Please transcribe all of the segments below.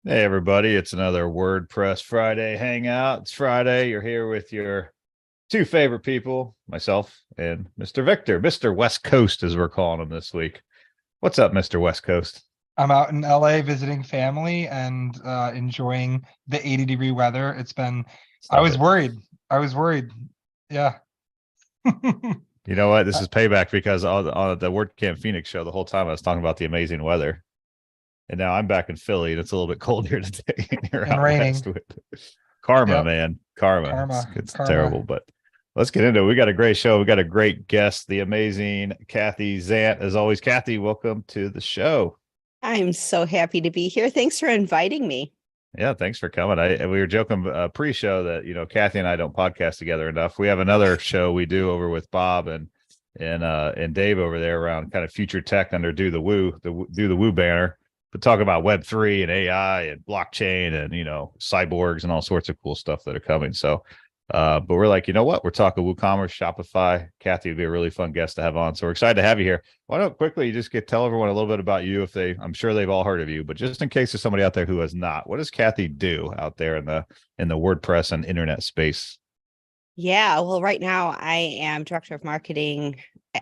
Hey, everybody. It's another WordPress Friday hangout. It's Friday. You're here with your two favorite people, myself and Mr. Victor, Mr. West Coast, as we're calling him this week. What's up, Mr. West Coast? I'm out in LA visiting family and enjoying the 80-degree weather. I Stop was it. worried. I was worried. Yeah. You know what? This is payback because on the WordCamp Phoenix show, the whole time I was talking about the amazing weather. And now I'm back in Philly and it's a little bit cold here today. And you're And out west raining. with karma, Yep. man. Karma. Karma. It's terrible, Karma. but let's get into it. We got a great show. We got a great guest, the amazing Kathy Zant. As always, Kathy, welcome to the show. I'm so happy to be here. Thanks for inviting me. Yeah, thanks for coming. We were joking pre-show that Kathy and I don't podcast together enough. We have another show we do over with Bob and Dave over there around kind of future tech under Do the Woo banner, but talk about Web3 and AI and blockchain and cyborgs and all sorts of cool stuff that are coming. So but we're like, you know what? We're talking WooCommerce, Shopify. Kathy would be a really fun guest to have on. So we're excited to have you here. Why don't quickly you just tell everyone a little bit about you I'm sure they've all heard of you, but just in case there's somebody out there who has not, what does Kathy do out there in the WordPress and internet space? Yeah, well, right now I am director of marketing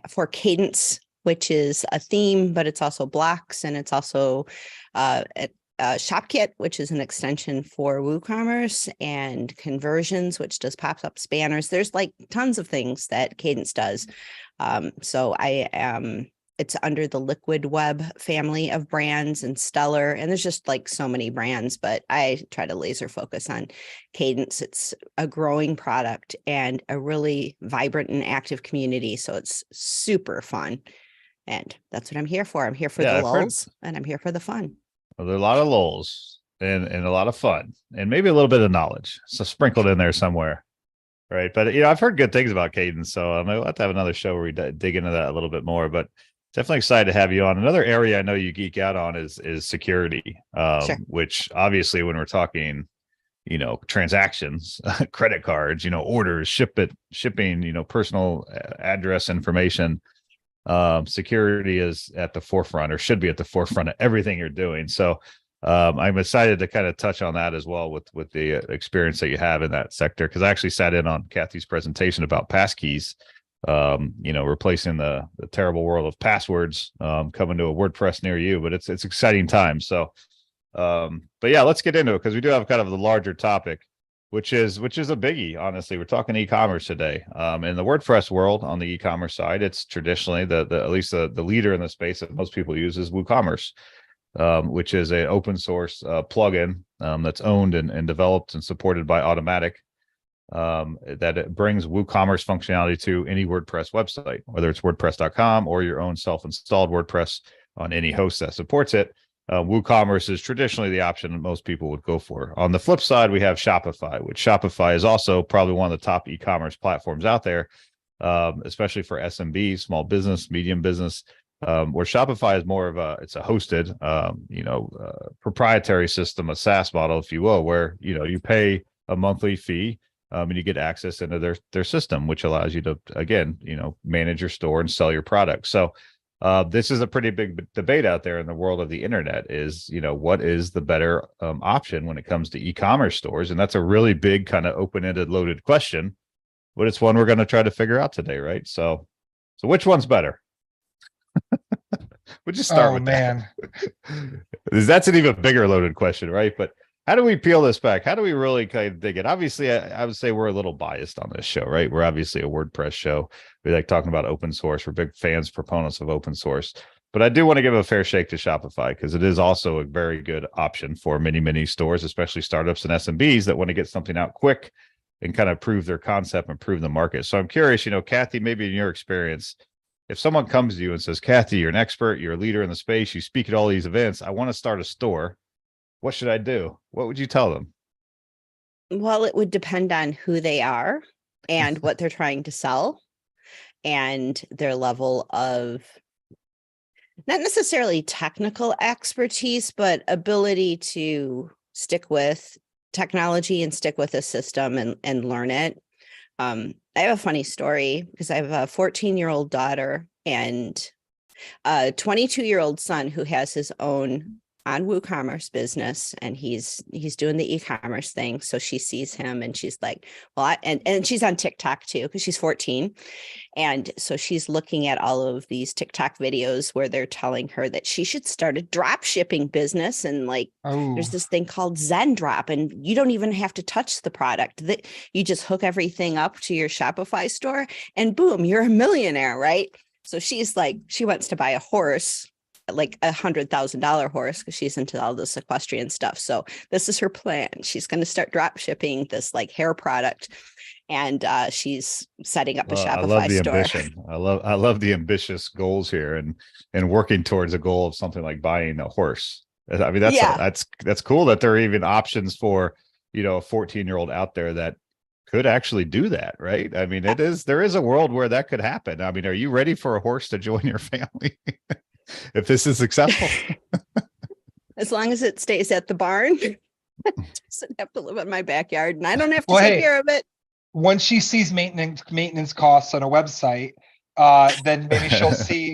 for Kadence, which is a theme, but it's also blocks and it's also ShopKit, which is an extension for WooCommerce, and Conversions, which does pop-up banners. There's like tons of things that Kadence does. So I am, it's under the Liquid Web family of brands and Stellar, and there's just like so many brands, but I try to laser focus on Kadence. It's a growing product and a really vibrant and active community. So it's super fun. And that's what I'm here for. I'm here for the lulls and I'm here for the fun. Well, there are a lot of lulls and a lot of fun and maybe a little bit of knowledge. So sprinkled in there somewhere. Right. But, I've heard good things about Kadence. So we'll have to have another show where we dig into that a little bit more. But definitely excited to have you on. Another area I know you geek out on is security, Sure. which obviously when we're talking, transactions, credit cards, orders, shipping, personal address information. Security is at the forefront or should be at the forefront of everything you're doing. So I'm excited to kind of touch on that as well with the experience that you have in that sector, because I actually sat in on Kathy's presentation about passkeys, replacing the terrible world of passwords, coming to a WordPress near you. But it's exciting times. So but yeah, let's get into it because we do have kind of the larger topic, which is a biggie. Honestly, we're talking e-commerce today. In the WordPress world, on the e-commerce side, it's traditionally at least the leader in the space that most people use is WooCommerce, which is an open source plugin that's owned and developed and supported by Automatic, that it brings WooCommerce functionality to any WordPress website, whether it's WordPress.com or your own self-installed WordPress on any host that supports it. WooCommerce is traditionally the option that most people would go for. On the flip side, we have Shopify, which Shopify is also probably one of the top e-commerce platforms out there, especially for SMB, small business, medium business, where Shopify is more of it's a hosted, proprietary system, a SaaS model, if you will, where, you pay a monthly fee and you get access into their system, which allows you to, again, manage your store and sell your products. So this is a pretty big debate out there in the world of the internet is, what is the better option when it comes to e-commerce stores? And that's a really big kind of open-ended loaded question, but it's one we're going to try to figure out today. Right. So which one's better? We'll just start with that. That's an even bigger loaded question. Right. But how do we peel this back? How do we really kind of dig it? Obviously, I would say we're a little biased on this show, right? We're obviously a WordPress show. We like talking about open source. We're big fans, proponents of open source. But I do want to give a fair shake to Shopify because it is also a very good option for many, many stores, especially startups and SMBs that want to get something out quick and kind of prove their concept and prove the market. So I'm curious, Kathy, maybe in your experience, if someone comes to you and says, Kathy, you're an expert, you're a leader in the space, you speak at all these events, I want to start a store. What should I do? What would you tell them? Well, it would depend on who they are and what they're trying to sell and their level of not necessarily technical expertise, but ability to stick with technology and stick with a system and learn it. I have a funny story because I have a 14-year-old daughter and a 22-year-old son who has his own on WooCommerce business, and he's doing the e-commerce thing. So she sees him and she's like, well, and she's on TikTok too, because she's 14. And so she's looking at all of these TikTok videos where they're telling her that she should start a drop shipping business. And like, there's this thing called Zen Drop, and you don't even have to touch the product, that you just hook everything up to your Shopify store and boom, you're a millionaire, right? So she's like, she wants to buy a horse, like $100,000 horse, because she's into all this equestrian stuff. So this is her plan. She's going to start drop shipping this like hair product, and she's setting up a Shopify I love the store. ambition. I love the ambitious goals here, and working towards a goal of something like buying a horse. I mean, that's cool that there are even options for, a 14-year-old out there that could actually do that, right? I mean, there is a world where that could happen. I mean, are you ready for a horse to join your family? If this is successful? As long as it stays at the barn, it doesn't have to live in my backyard, and I don't have to take care of it. Once she sees maintenance costs on a website, then maybe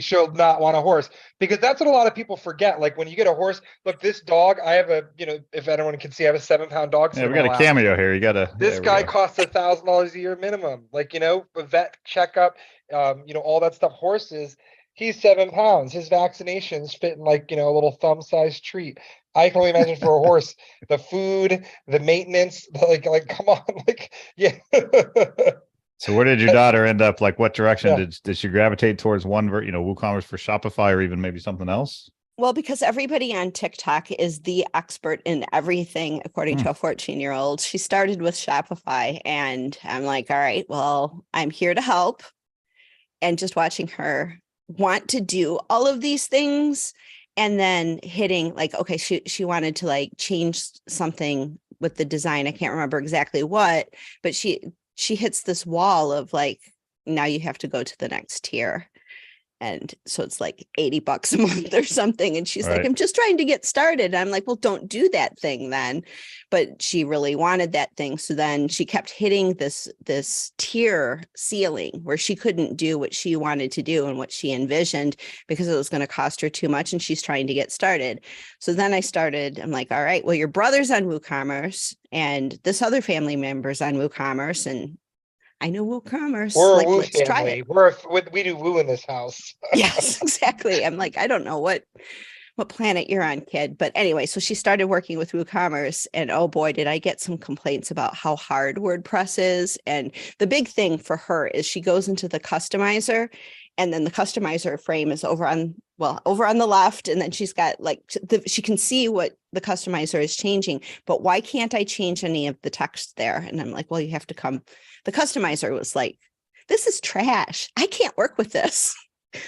she'll not want a horse, because that's what a lot of people forget. Like when you get a horse, look, this dog, I have if anyone can see, I have a 7-pound dog. Yeah, we got a cameo here. This guy costs $1,000 a year minimum. Like, a vet checkup, all that stuff. Horses, he's 7 pounds. His vaccinations fit in like, a little thumb-sized treat. I can only imagine for a horse, the food, the maintenance, like, come on, like, yeah. So where did your daughter end up? Like, what direction did she gravitate towards? WooCommerce for Shopify, or even maybe something else? Well, because everybody on TikTok is the expert in everything, according to a 14-year-old. She started with Shopify, and I'm like, all right, well, I'm here to help. And just watching her want to do all of these things, and then hitting like, okay, she wanted to like change something with the design. I can't remember exactly what, but she hits this wall of like, now you have to go to the next tier. And so it's like $80 a month or something. And she's like, I'm just trying to get started. And I'm like, well, don't do that thing then. But she really wanted that thing. So then she kept hitting this tier ceiling where she couldn't do what she wanted to do and what she envisioned, because it was going to cost her too much. And she's trying to get started. So then I'm like, all right, well, your brother's on WooCommerce and this other family member's on WooCommerce, and I know WooCommerce. We're like, a Woo let's family. try it. We do Woo in this house. Yes, exactly. I'm like, I don't know what planet you're on, kid. But anyway, so she started working with WooCommerce, and oh boy, did I get some complaints about how hard WordPress is. And the big thing for her is she goes into the customizer, and then the customizer frame is over on the left. And then she's got like, she can see what the customizer is changing, but why can't I change any of the text there? And I'm like, well, you have to come. The customizer was like, this is trash. I can't work with this.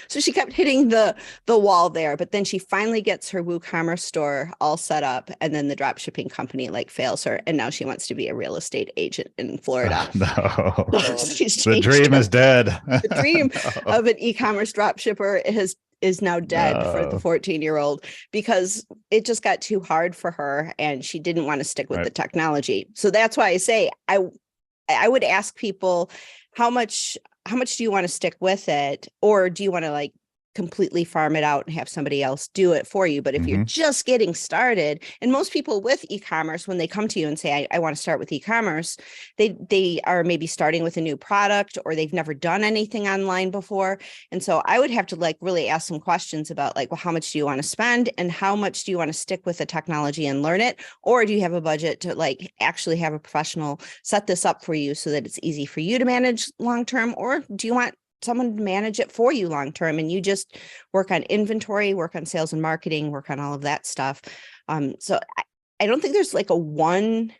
So she kept hitting the wall there, but then she finally gets her WooCommerce store all set up, and then the drop shipping company like fails her, and now she wants to be a real estate agent in Florida. No, the dream is dead. The dream of an e-commerce drop shipper is now dead for the 14-year-old, because it just got too hard for her, and she didn't want to stick with the technology. So that's why I say I would ask people, how much do you want to stick with it? Or do you want to like completely farm it out and have somebody else do it for you? But if you're just getting started, and most people with e-commerce, when they come to you and say, I want to start with e-commerce, they are maybe starting with a new product, or they've never done anything online before. And so I would have to like really ask some questions about like, well, how much do you want to spend, and how much do you want to stick with the technology and learn it? Or do you have a budget to like actually have a professional set this up for you so that it's easy for you to manage long-term? Or do you want someone to manage it for you long-term, and you just work on inventory, work on sales and marketing, work on all of that stuff? So I don't think there's like a one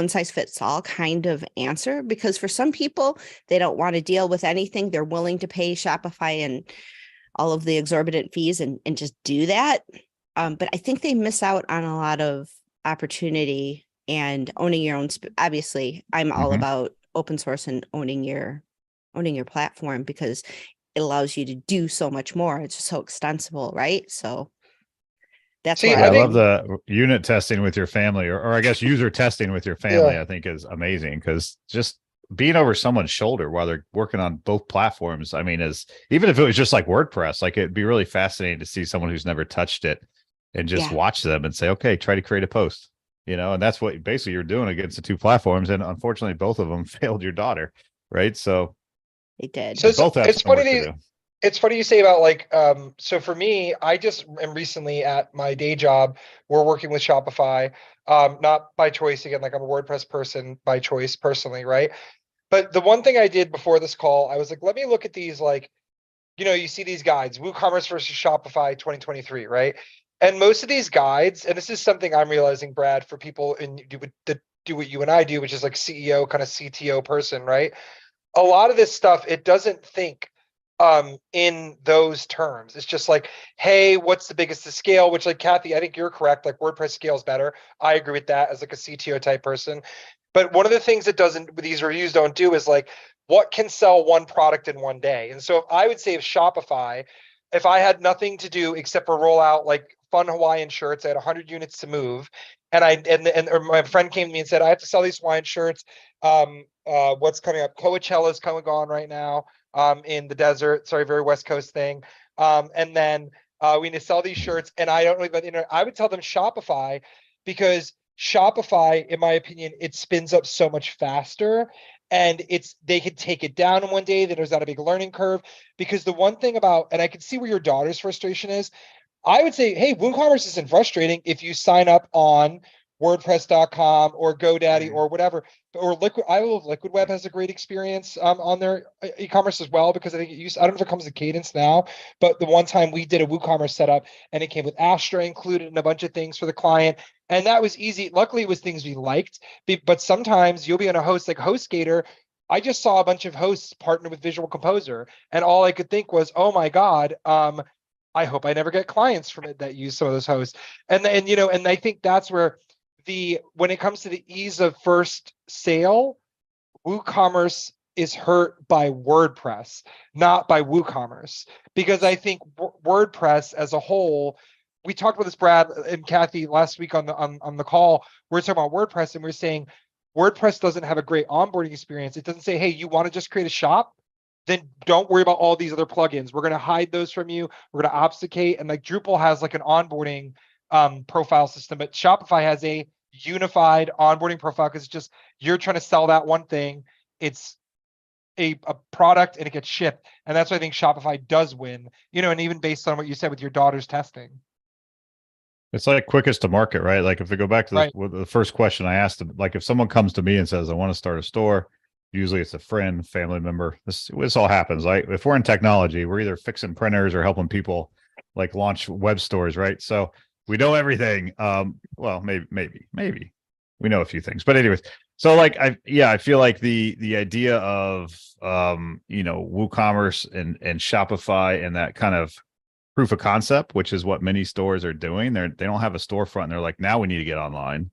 size fits all kind of answer, because for some people, they don't want to deal with anything. They're willing to pay Shopify and all of the exorbitant fees and just do that. But I think they miss out on a lot of opportunity and owning your own. Obviously, I'm all about open source and owning your platform, because it allows you to do so much more. It's just so extensible, right? So that's why I love the unit testing with your family, or I guess user testing with your family. I think is amazing, because just being over someone's shoulder while they're working on both platforms, I mean, even if it was just like WordPress, like it'd be really fascinating to see someone who's never touched it and just Yeah. watch them and say, okay, try to create a post, and that's what basically you're doing against the two platforms. And unfortunately, both of them failed your daughter. Right. So They did. So they both have it's some funny work to do. it's funny you say about like so for me, I just am recently at my day job, we're working with Shopify, not by choice. Again, like I'm a WordPress person by choice personally, right? But the one thing I did before this call, I was like, let me look at these, like, you see these guides, WooCommerce versus Shopify 2023, right? And most of these guides, and this is something I'm realizing, Brad, for people that do what you and I do, which is like CEO, kind of CTO person, right? A lot of this stuff, it doesn't think in those terms. It's just like, hey, what's the biggest to scale? Which, like, Kathy, I think you're correct. Like, WordPress scales better. I agree with that as like a CTO type person. But one of the things that these reviews don't do is like, what can sell one product in one day? And so I would say if Shopify, if I had nothing to do except for roll out like fun Hawaiian shirts, I had 100 units to move, and or my friend came to me and said, I have to sell these Hawaiian shirts. What's coming up? Coachella's coming on right now in the desert. Sorry, very West Coast thing. And then we need to sell these shirts, and I don't know about the internet. I would tell them Shopify, because Shopify, in my opinion, it spins up so much faster, and they could take it down in one day. That there's not a big learning curve. Because the one thing about, and I can see where your daughter's frustration is, I would say, hey, WooCommerce isn't frustrating if you sign up on WordPress.com or GoDaddy or whatever, or Liquid. I love Liquid Web has a great experience on their e-commerce as well, because I think I don't know if it comes to Kadence now, but the one time we did a WooCommerce setup and it came with Astra included and a bunch of things for the client, and that was easy. Luckily, it was things we liked, but sometimes you'll be on a host like HostGator. I just saw a bunch of hosts partner with Visual Composer, and all I could think was, oh my God, I hope I never get clients from it that use some of those hosts. And I think that's where when it comes to the ease of first sale, WooCommerce is hurt by WordPress, not by WooCommerce. Because I think WordPress as a whole, we talked about this, Brad and Kathy, last week on the call. We're talking about WordPress, and we're saying WordPress doesn't have a great onboarding experience. It doesn't say, hey, you want to just create a shop? Then don't worry about all these other plugins. We're going to hide those from you. We're going to obfuscate. And like Drupal has like an onboarding profile system, but Shopify has a unified onboarding profile, because it's just, you're trying to sell that one thing. It's a product and it gets shipped. And that's why I think Shopify does win, and even based on what you said with your daughter's testing. It's like quickest to market, right? Like if we go back to the first question I asked, like if someone comes to me and says, I want to start a store, usually it's a friend, family member. This all happens. Like if we're in technology, we're either fixing printers or helping people like launch web stores, right? So we know everything. Well, maybe we know a few things, but anyways, so like I feel like the idea of WooCommerce and Shopify and that kind of proof of concept, which is what many stores are doing. They don't have a storefront, and they're like, now we need to get online.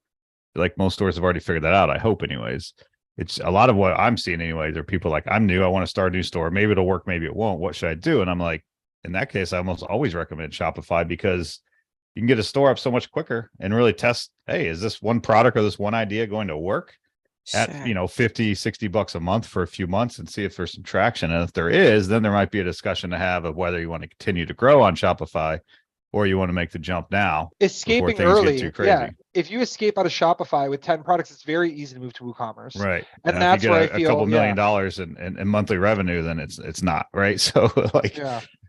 Like most stores have already figured that out, I hope, anyways. It's a lot of what I'm seeing anyways. Are people like, I'm new, I want to start a new store. Maybe it'll work, maybe it won't. What should I do? And I'm like, in that case, I almost always recommend Shopify, because you can get a store up so much quicker and really test, hey, is this one product or this one idea going to work at, $50-$60 a month for a few months, and see if there's some traction. And if there is, then there might be a discussion to have of whether you want to continue to grow on Shopify or you want to make the jump now. Escaping early, get too crazy. Yeah. If you escape out of Shopify with 10 products, it's very easy to move to WooCommerce. Right. And that's where I feel a couple $1 million in monthly revenue, then it's not, right. So like,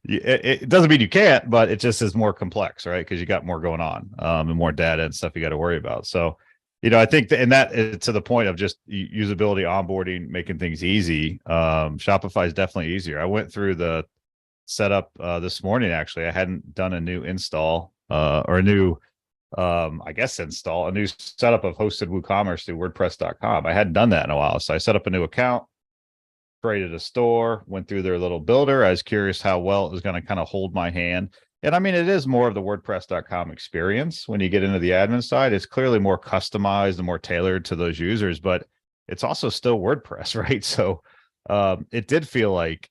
it doesn't mean you can't, but it just is more complex, right? Because you got more going on, and more data and stuff you got to worry about. So, I think that is to the point of just usability, onboarding, making things easy. Shopify is definitely easier. I went through the setup this morning. Actually, I hadn't done a new install or a new install a new setup of hosted WooCommerce through WordPress.com. I hadn't done that in a while, so I set up a new account, created a store, went through their little builder. I was curious how well it was going to kind of hold my hand. And I mean, it is more of the WordPress.com experience. When you get into the admin side, it's clearly more customized and more tailored to those users, but it's also still WordPress, right? So it did feel like,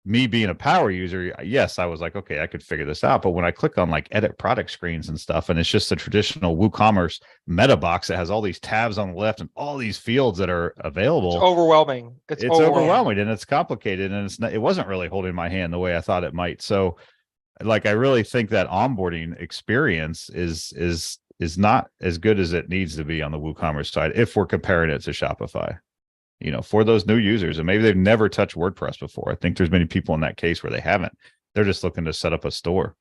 me being a power user, yes, I was like, okay, I could figure this out. But when I click on like edit product screens and stuff, and it's just a traditional WooCommerce meta box that has all these tabs on the left and all these fields that are available, it's overwhelming. It's overwhelming, and it's complicated, and it wasn't really holding my hand the way I thought it might. So like, I really think that onboarding experience is not as good as it needs to be on the WooCommerce side if we're comparing it to Shopify. For those new users, and maybe they've never touched WordPress before. I think there's many people in that case where they haven't. They're just looking to set up a store.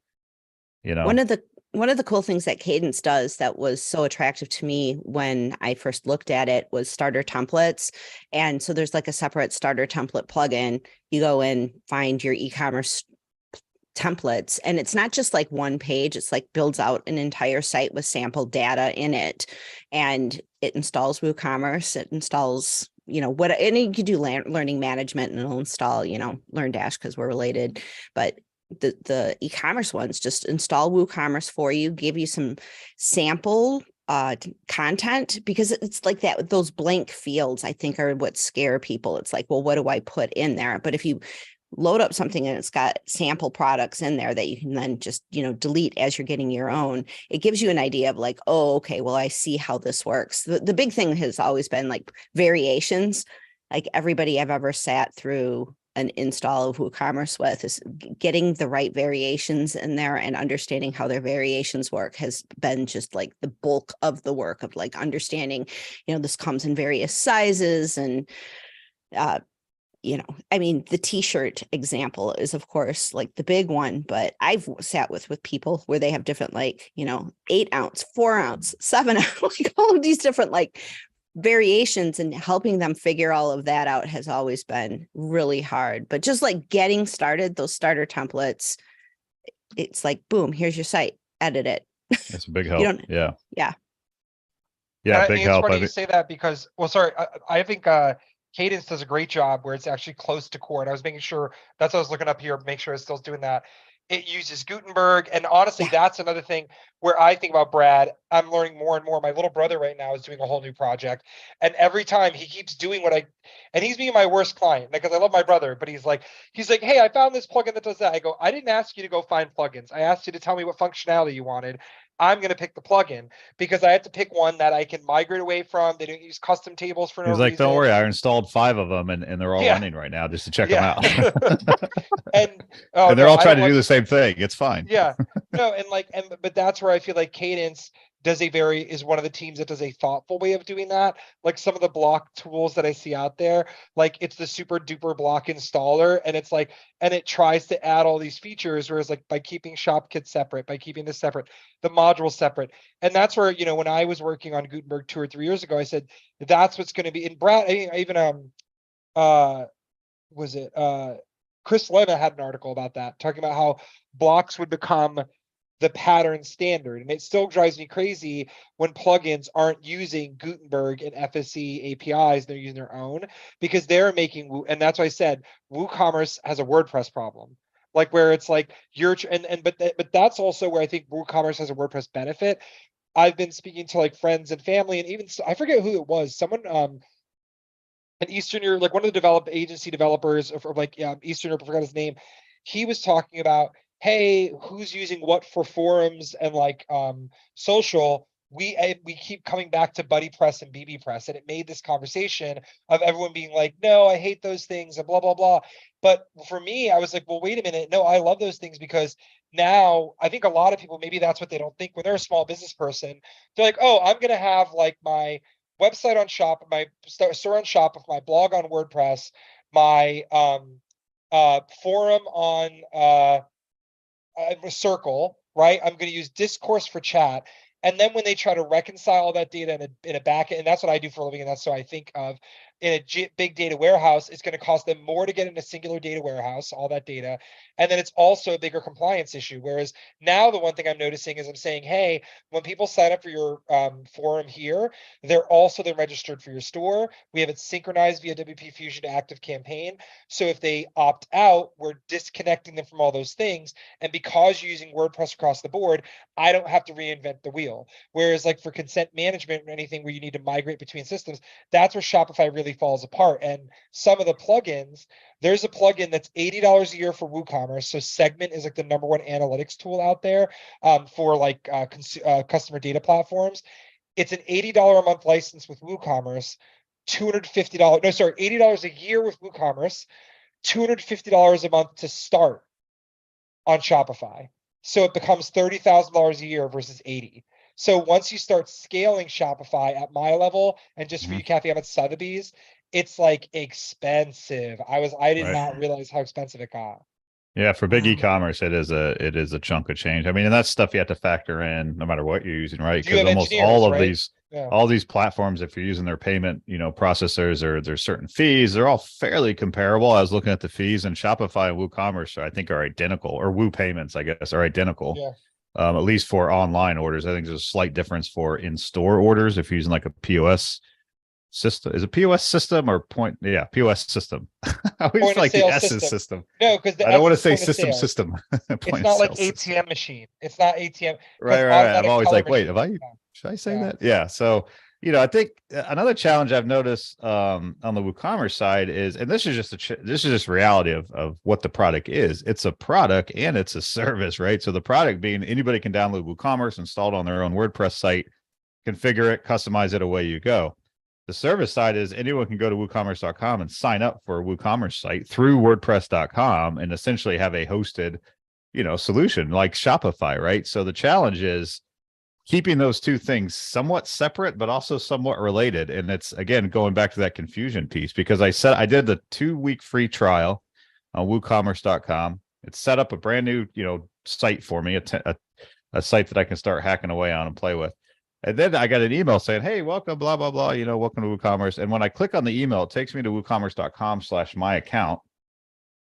One of the cool things that Kadence does that was so attractive to me when I first looked at it was starter templates. And so there's like a separate starter template plugin. You go in, find your e-commerce templates, and it's not just like one page. It's like builds out an entire site with sample data in it, and it installs WooCommerce. It installs, and you can do learning management, and it'll install, LearnDash because we're related, but the e-commerce ones just install WooCommerce for you, give you some sample content, because it's like that. Those blank fields, I think, are what scare people. It's like, well, what do I put in there? But if you load up something and it's got sample products in there that you can then just, delete as you're getting your own, it gives you an idea of like, oh, okay, well, I see how this works. The big thing has always been like variations. Like everybody I've ever sat through an install of WooCommerce with is getting the right variations in there, and understanding how their variations work has been just like the bulk of the work of like understanding, this comes in various sizes. And the t-shirt example is of course like the big one, but I've sat with people where they have different, like, 8-ounce, 4-ounce, 7-ounce, like all of these different like variations, and helping them figure all of that out has always been really hard. But just like getting started, those starter templates, it's like, boom, here's your site, edit it. It's a big help. Yeah. And Big it's help. funny you say that because, well, sorry, I think Kadence does a great job where it's actually close to core. And I was making sure, that's what I was looking up here, make sure it's still doing that. It uses Gutenberg. And honestly, that's another thing where I think about Brad. I'm learning more and more. My little brother right now is doing a whole new project. And every time he keeps doing and he's being my worst client, because I love my brother, but he's like, hey, I found this plugin that does that. I go, I didn't ask you to go find plugins. I asked you to tell me what functionality you wanted. I'm going to pick the plugin because I have to pick one that I can migrate away from. They don't use custom tables for no reason. He's like, don't worry, I reason. installed 5 of them and they're all running right now just to check them out. and they're all trying to do the same thing. It's fine. Yeah. No, but that's where I feel like Kadence is one of the teams that does a thoughtful way of doing that. Like some of the block tools that I see out there, like it's the super duper block installer, and it's like, and it tries to add all these features, whereas like by keeping ShopKit separate, by keeping this separate, the module separate. And that's where, when I was working on Gutenberg 2 or 3 years ago, I said, that's what's going to be in Brad. I even, Chris Lema had an article about that, talking about how blocks would become the pattern standard. And it still drives me crazy when plugins aren't using Gutenberg and FSC APIs, they're using their own, because they're making, and that's why I said WooCommerce has a WordPress problem. Like where it's like but that's also where I think WooCommerce has a WordPress benefit. I've been speaking to like friends and family, and even I forget who it was, someone an Eastern Europe, like one of the agency developers of like Eastern Europe, I forgot his name. He was talking about, hey, who's using what for forums and like social? We keep coming back to BuddyPress and BBPress, and it made this conversation of everyone being like, no, I hate those things and blah blah blah. But for me, I was like, well, wait a minute, no, I love those things, because now I think a lot of people, maybe that's what they don't think when they're a small business person. They're like, oh, I'm gonna have like my website on Shop, my store on Shop, with my blog on WordPress, my forum on Circle, right? I'm going to use Discourse for chat. And then when they try to reconcile all that data in a backend, and that's what I do for a living, and that's what I think of, in a big data warehouse, it's going to cost them more to get in a singular data warehouse, all that data. And then it's also a bigger compliance issue. Whereas now the one thing I'm noticing is I'm saying, hey, when people sign up for your forum here, they're also then registered for your store. We have it synchronized via WP Fusion to Active Campaign. So if they opt out, we're disconnecting them from all those things. And because you're using WordPress across the board, I don't have to reinvent the wheel. Whereas like for consent management or anything where you need to migrate between systems, that's where Shopify really falls apart. And some of the plugins, there's a plugin that's $80 a year for WooCommerce. So Segment is like the #1 analytics tool out there for like customer data platforms. It's an $80 a month license with WooCommerce, $80 a year with WooCommerce, $250 a month to start on Shopify. So it becomes $30,000 a year versus 80. So once you start scaling Shopify at my level, and just for Mhm. you, Kathy, I'm at Sotheby's, it's like expensive. I did Right. not realize how expensive it got. Yeah, for big Wow. e-commerce, it is a chunk of change. I mean, and that's stuff you have to factor in no matter what you're using, right? You Because have almost engineers, right? Yeah. all these platforms, if you're using their payment, processors, or there's certain fees, they're all fairly comparable. I was looking at the fees, and Shopify and WooCommerce, I think, are identical, or Woo Payments, I guess, are identical. Yeah. At least for online orders. I think there's a slight difference for in-store orders if you're using like a POS system. Is it POS system or point? Yeah, POS system. I always Point of like the sale S is system. system. No, because the I don't S want to is say point of system sale. system. It's Point of not like sale system. ATM machine. It's not ATM because Right. I'm automatic always teller like, wait, machine. should I say Yeah. that? Yeah. So, I think another challenge I've noticed on the WooCommerce side is, and this is just this is just reality of what the product is. It's a product and it's a service, right? So the product being anybody can download WooCommerce, install it on their own WordPress site, configure it, customize it, away you go. The service side is anyone can go to WooCommerce.com and sign up for a WooCommerce site through WordPress.com and essentially have a hosted, solution like Shopify, right? So the challenge is keeping those two things somewhat separate, but also somewhat related. And it's, again, going back to that confusion piece, because I did the 2-week free trial on WooCommerce.com. It set up a brand new, site for me, a site that I can start hacking away on and play with. And then I got an email saying, hey, welcome, blah, blah, blah, welcome to WooCommerce. And when I click on the email, it takes me to WooCommerce.com/my account,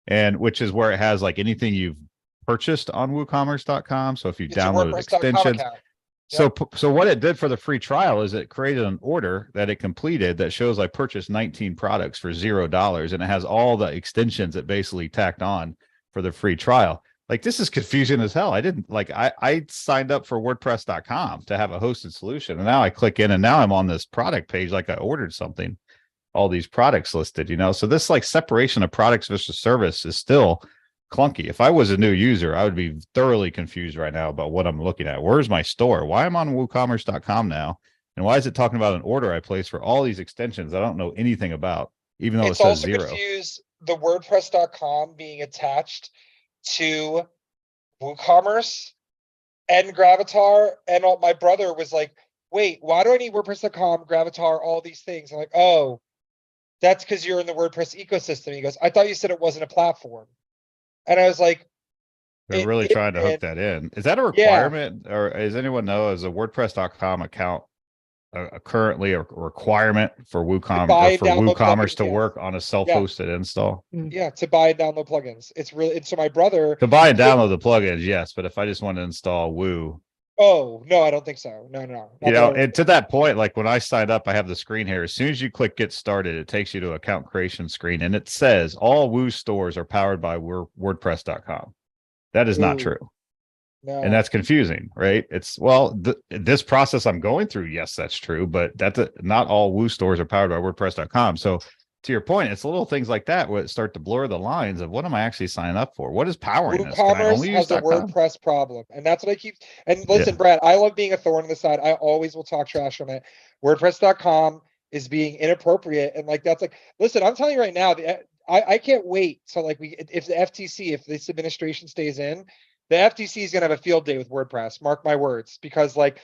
and which is where it has like anything you've purchased on WooCommerce.com. So if you It's your downloaded WordPress.com extensions. account. So what it did for the free trial is it created an order that it completed that shows I purchased 19 products for $0, and it has all the extensions it basically tacked on for the free trial. Like, this is confusing as hell. I signed up for WordPress.com to have a hosted solution, and now I click in, and now I'm on this product page like I ordered something, all these products listed, So this like separation of products versus service is still clunky. If I was a new user, I would be thoroughly confused right now about what I'm looking at. Where's my store? Why am I on WooCommerce.com now? And why is it talking about an order I placed for all these extensions I don't know anything about, even though it It's says also 0? confused the WordPress.com being attached to WooCommerce and Gravatar. And my brother was like, wait, why do I need WordPress.com, Gravatar, all these things? I'm like, oh, that's because you're in the WordPress ecosystem. He goes, I thought you said it wasn't a platform. And I was like, They're it really is. trying to hook that in. Is that a Yeah. requirement, or does anyone know, is a WordPress.com account currently a requirement for WooCommerce, buy or and for download WooCommerce plugins, to yes. work on a self-hosted install? Yeah, to buy and download plugins. It's really, and so my brother. To buy and download the plugins, yes, but if I just want to install Woo, Oh, no, I don't think so. No. Not that I and to that point, like when I signed up, I have the screen here. As soon as you click get started, it takes you to account creation screen, and it says all Woo stores are powered by WordPress.com. That is not Ooh, true. no. And that's confusing, right? It's, this process I'm going through, yes, that's true, but not all Woo stores are powered by WordPress.com. So to your point, it's little things like that where it start to blur the lines of what am I actually signing up for? What is powering this? Can I WooCommerce only use has a .com? WordPress problem, and that's what I keep. And listen, Yeah. Brad, I love being a thorn in the side. I always will talk trash on it. WordPress.com is being inappropriate, and like that's like, listen, I'm telling you right now, I can't wait. So like if the FTC, if this administration stays in, the FTC is going to have a field day with WordPress. Mark my words, because like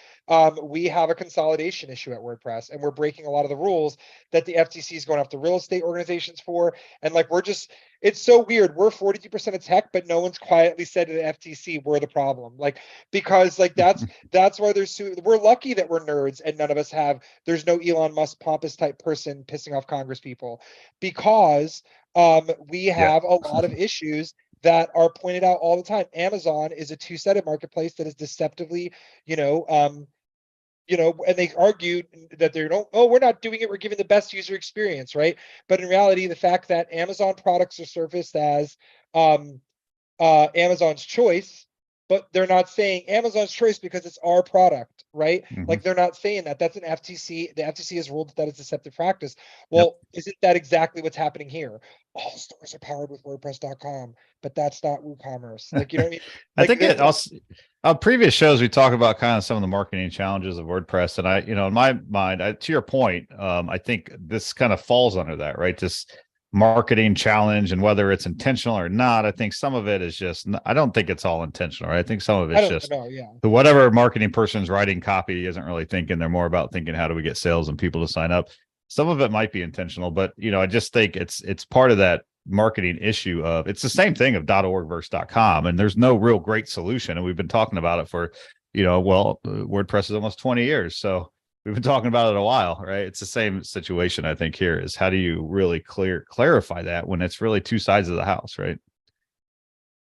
we have a consolidation issue at WordPress, and we're breaking a lot of the rules that the FTC is going after real estate organizations for. And like it's so weird. We're 42% of tech, but no one's quietly said to the FTC we're the problem. Like, because like that's why we're lucky that we're nerds and none of us there's no Elon Musk pompous type person pissing off Congress people, because we have a lot of issues that are pointed out all the time. Amazon is a two-sided marketplace that is deceptively, and they argued that we're not doing it, we're giving the best user experience, right? But in reality, the fact that Amazon products are surfaced as Amazon's choice, but they're not saying Amazon's choice because it's our product, right? Mhm. Like they're not saying that. That's an FTC. The FTC has ruled that it's deceptive practice. Well, isn't that exactly what's happening here? All stores are powered with WordPress.com, but that's not WooCommerce. Like, you know what I mean? I think it also, on previous shows, we talk about kind of some of the marketing challenges of WordPress. And in my mind, to your point, I think this kind of falls under that, right? marketing challenge, and whether it's intentional or not, I think some of it is just, I don't think it's all intentional, right? I think some of I it's don't just know. Yeah. whatever marketing person's writing copy isn't really thinking. They're more about thinking, how do we get sales and people to sign up? Some of it might be intentional, but I just think it's part of that marketing issue of, it's the same thing of .org versus .com, and there's no real great solution. And we've been talking about it for, WordPress is almost 20 years. So we've been talking about it a while, right? It's the same situation, I think, here is, how do you really clarify that when it's really two sides of the house, right?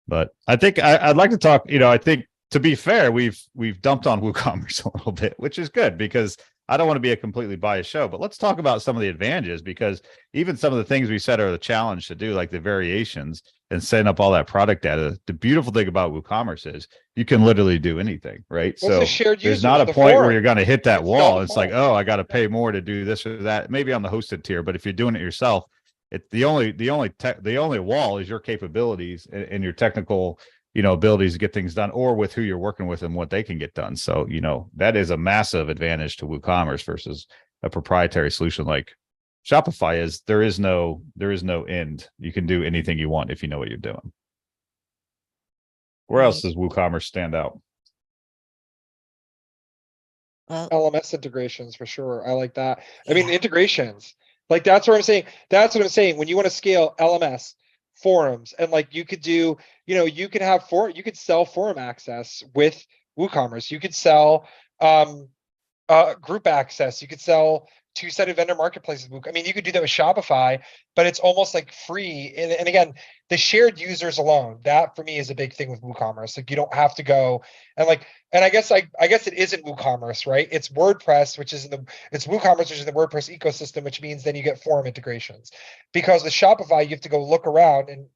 But I think I'd like to talk, I think, to be fair, we've dumped on WooCommerce a little bit, which is good, because I don't want to be a completely biased show, but let's talk about some of the advantages, because even some of the things we said are the challenge to do, like the variations and setting up all that product data. The beautiful thing about WooCommerce is you can literally do anything, right? What's So the shared there's user? not a The point where forum. you're going to hit that It's called wall. the It's like, forum. oh, I got to pay more to do this or that. Maybe on the hosted tier, but if you're doing it yourself, the only wall is your capabilities and your technical abilities to get things done, or with who you're working with and what they can get done. So that is a massive advantage to WooCommerce versus a proprietary solution like Shopify is. There is no end. You can do anything you want if you know what you're doing. Where else does WooCommerce stand out? Well, LMS integrations for sure. I like that. I mean, integrations, like, that's what I'm saying. That's what I'm saying. When you want to scale LMS forums, and like, you could do, you could have you could sell forum access with WooCommerce. You could sell group access. You could sell two-sided vendor marketplaces. I mean, you could do that with Shopify, but it's almost like free. And again, the shared users alone, that for me is a big thing with WooCommerce. Like, you don't have to go and and I guess it isn't WooCommerce, right? It's WordPress, it's WooCommerce, which is in the WordPress ecosystem, which means then you get forum integrations. Because with Shopify, you have to go look around and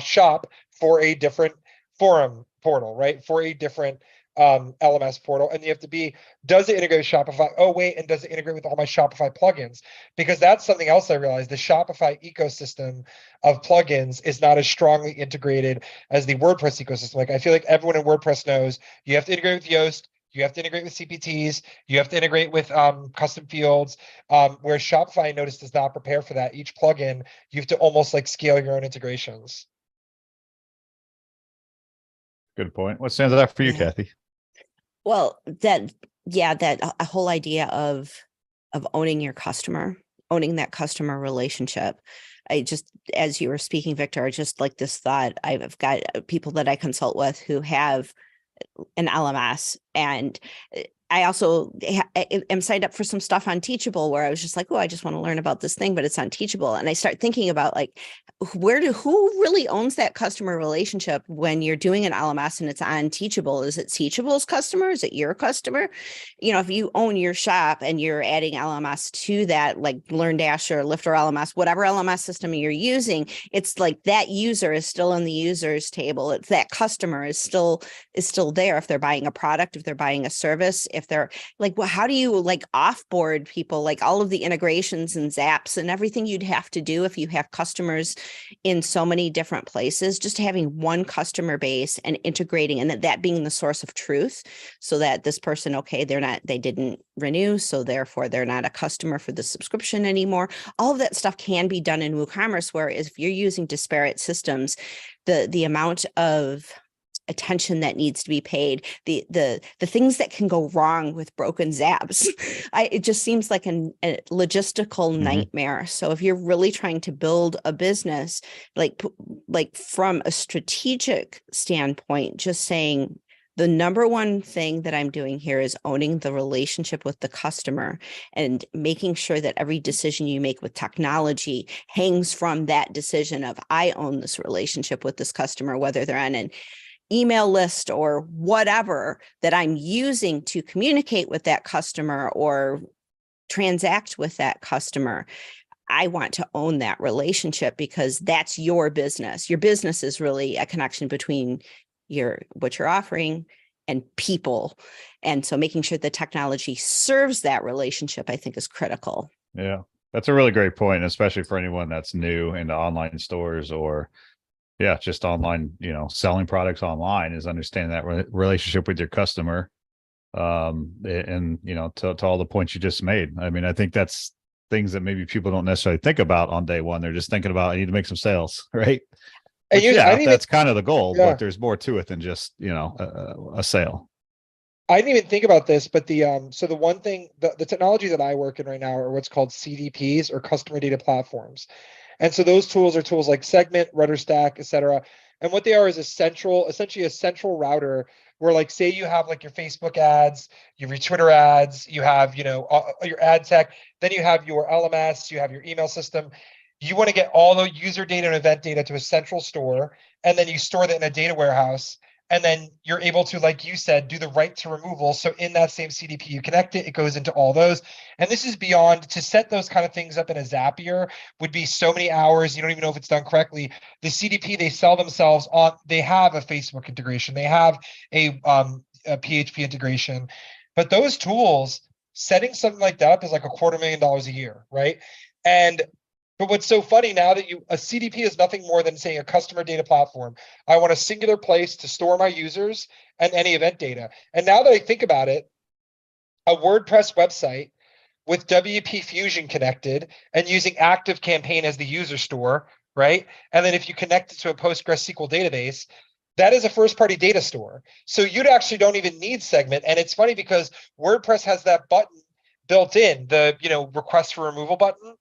shop for a different forum portal, right? For a different LMS portal, and you have to be, does it integrate with Shopify? Oh wait, and does it integrate with all my Shopify plugins? Because that's something else I realized. The Shopify ecosystem of plugins is not as strongly integrated as the WordPress ecosystem. Like, I feel like everyone in WordPress knows you have to integrate with Yoast, you have to integrate with CPTs, you have to integrate with custom fields. Where Shopify, I noticed, does not prepare for that. Each plugin, you have to almost like scale your own integrations. Good point. What stands out for you, Yeah. Kathy? Well, that a whole idea of owning your customer, owning that customer relationship. I just, as you were speaking, Victor, I just like this thought. I've got people that I consult with who have an LMS, and I also am signed up for some stuff on Teachable, where I was just like, oh, I just want to learn about this thing, but it's on Teachable. And I start thinking about, like, who really owns that customer relationship when you're doing an LMS and it's on Teachable? Is it Teachable's customer? Is it your customer? If you own your shop and you're adding LMS to that, like LearnDash or Lifter LMS, whatever LMS system you're using, it's like that user is still in the users table. It's that customer is still there. If they're buying a product, if they're buying a service, if they're like, well, how do you like offboard people, like all of the integrations and zaps and everything you'd have to do if you have customers in so many different places, just having one customer base and integrating, and that being the source of truth, so that this person, okay, they didn't renew, so therefore they're not a customer for the subscription anymore. All of that stuff can be done in WooCommerce, whereas if you're using disparate systems, the amount of attention that needs to be paid, the things that can go wrong with broken zaps, it just seems like a logistical nightmare. So if you're really trying to build a business, like from a strategic standpoint, just saying, the number one thing that I'm doing here is owning the relationship with the customer and making sure that every decision you make with technology hangs from that decision of, I own this relationship with this customer, whether they're on an email list or whatever that I'm using to communicate with that customer or transact with that customer. I want to own that relationship, because that's your business. Your business is really a connection between what you're offering and people. And so making sure the technology serves that relationship, I think, is critical. Yeah, that's a really great point, especially for anyone that's new into online stores, or just online, selling products online, is understanding that relationship with your customer. And to all the points you just made, I mean, I think that's things that maybe people don't necessarily think about on day one. They're just thinking about, I need to make some sales, right? And Which, I yeah, didn't that's kind of the goal, yeah. but there's more to it than just, a sale. I didn't even think about this, but so the one thing, the technology that I work in right now are what's called CDPs, or customer data platforms. And so those tools are tools like Segment, RudderStack, et cetera. And what they are is essentially a central router where, like, say you have like your Facebook ads, your Twitter ads, you have, your ad tech, then you have your LMS, you have your email system. You want to get all the user data and event data to a central store, and then you store that in a data warehouse. And then you're able to, like you said, do the right to removal. So in that same CDP, you connect it, it goes into all those. And this is beyond, to set those kind of things up in a Zapier would be so many hours. You don't even know if it's done correctly. The CDP, they sell themselves on, they have a Facebook integration, they have a PHP integration, but those tools, setting something like that up is like $250,000 a year, right? But what's so funny now that a CDP is nothing more than saying a customer data platform. I want a singular place to store my users and any event data. And now that I think about it, a WordPress website with WP Fusion connected and using ActiveCampaign as the user store, right? And then if you connect it to a PostgreSQL database, that is a first-party data store. So you actually don't even need Segment. And it's funny because WordPress has that button built in, the request for removal button.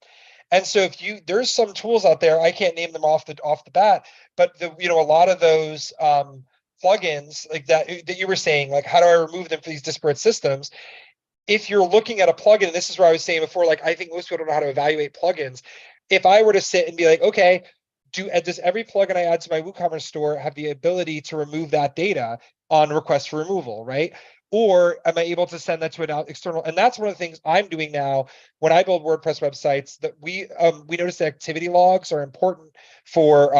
And so there's some tools out there, I can't name them off the bat, but a lot of those plugins like that you were saying, like, how do I remove them for these disparate systems? If you're looking at a plugin, and this is where I was saying before, like, I think most people don't know how to evaluate plugins. If I were to sit and be like, okay, does every plugin I add to my WooCommerce store have the ability to remove that data on request for removal, right? Or am I able to send that to an external? And that's one of the things I'm doing now when I build WordPress websites, that we notice that activity logs are important for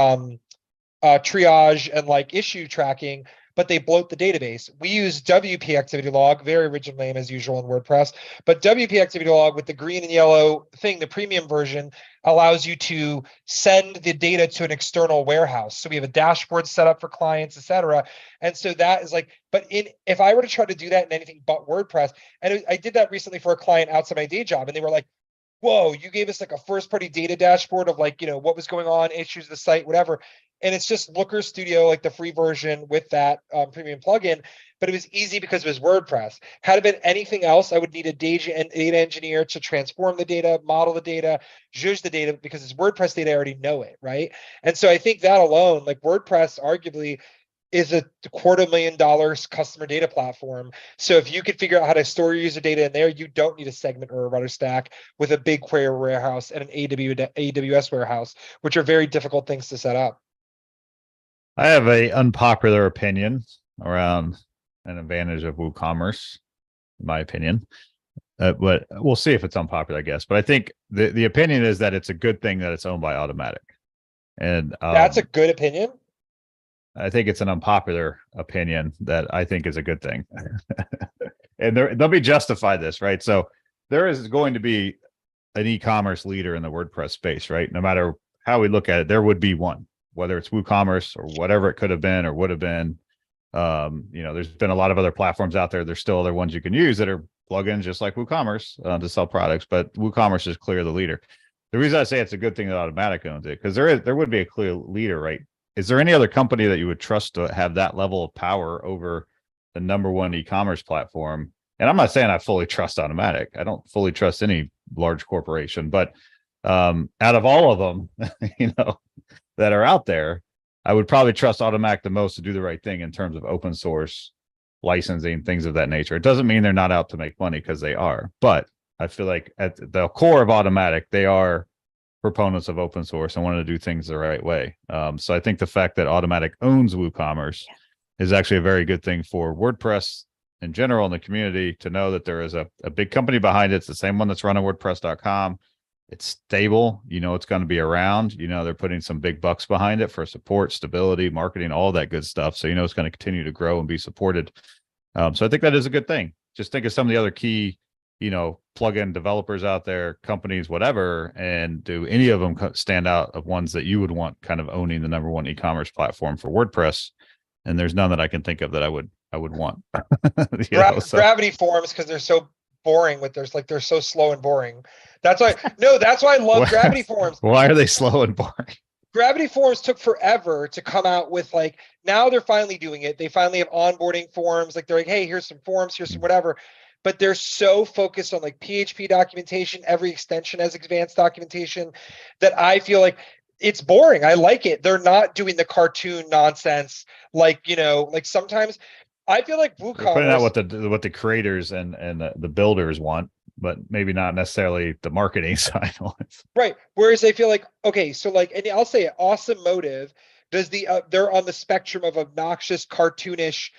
triage and like issue tracking, but they bloat the database. We use WP Activity Log, very original name as usual in WordPress, but WP Activity Log with the green and yellow thing, the premium version, allows you to send the data to an external warehouse. So we have a dashboard set up for clients, etc. And so that is like, if I were to try to do that in anything but WordPress, and I did that recently for a client outside my day job, and they were like, whoa, you gave us like a first party data dashboard of like, what was going on, issues of the site, whatever. And it's just Looker Studio, like the free version with that premium plugin. But it was easy because it was WordPress. Had it been anything else, I would need a data engineer to transform the data, model the data, judge the data, because it's WordPress data, I already know it, right? And so I think that alone, like WordPress arguably is a $250,000 customer data platform. So if you could figure out how to store your user data in there, you don't need a Segment or a RudderStack with a big query warehouse and an AWS warehouse, which are very difficult things to set up. I have a unpopular opinion around an advantage of WooCommerce, in my opinion. But we'll see if it's unpopular, I guess. But I think the opinion is that it's a good thing that it's owned by Automattic. And that's a good opinion. I think it's an unpopular opinion that I think is a good thing. And they'll be justified this, right? So there is going to be an e-commerce leader in the WordPress space, right? No matter how we look at it, there would be one, whether it's WooCommerce or whatever it could have been or would have been. There's been a lot of other platforms out there. There's still other ones you can use that are plugins just like WooCommerce to sell products, but WooCommerce is clearly the leader. The reason I say it's a good thing that Automattic owns it, because there would be a clear leader, right? Is there any other company that you would trust to have that level of power over the number one e-commerce platform? And I'm not saying I fully trust Automattic. I don't fully trust any large corporation, but out of all of them, that are out there, I would probably trust Automattic the most to do the right thing in terms of open source licensing, things of that nature. It doesn't mean they're not out to make money, because they are, but I feel like at the core of Automattic, they are proponents of open source and wanting to do things the right way. So I think the fact that Automattic owns WooCommerce is actually a very good thing for WordPress in general in the community, to know that there is a big company behind it. It's the same one that's running WordPress.com. It's stable. It's going to be around. They're putting some big bucks behind it for support, stability, marketing, all that good stuff. So it's going to continue to grow and be supported. So I think that is a good thing. Just think of some of the other key plugin developers out there, companies, whatever, and do any of them stand out of ones that you would want kind of owning the number one e-commerce platform for WordPress? And there's none that I can think of that I would want. Gravity Forms, because they're so boring with there's like, they're so slow and boring. That's why, no, that's why I love Gravity Forms. Why are they slow and boring? Gravity Forms took forever to come out with, like, now they're finally doing it. They finally have onboarding forms. Like, they're like, hey, here's some forms, here's some whatever. But they're so focused on like PHP documentation. Every extension has advanced documentation that I feel like it's boring. I like it. They're not doing the cartoon nonsense. Like, like sometimes I feel like They're putting out WooCommerce, what the creators and the builders want, but maybe not necessarily the marketing side wants. right. Whereas I feel like, okay, so like, and I'll say it, Awesome Motive does they're on the spectrum of obnoxious, cartoonish,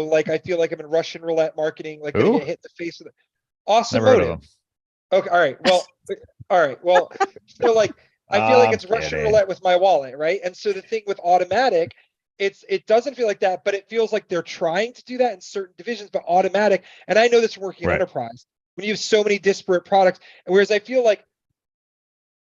like I feel like I'm in Russian roulette marketing, like gonna Who? get hit in the face with it. Awesome Never heard of Motive. them. Okay, all right. Well, all right. Well, so like I feel like I'm it's Russian kidding. roulette with my wallet, right? And so the thing with Automatic, it doesn't feel like that, but it feels like they're trying to do that in certain divisions, but Automatic, and I know this from working in Right. enterprise, when you have so many disparate products, whereas I feel like,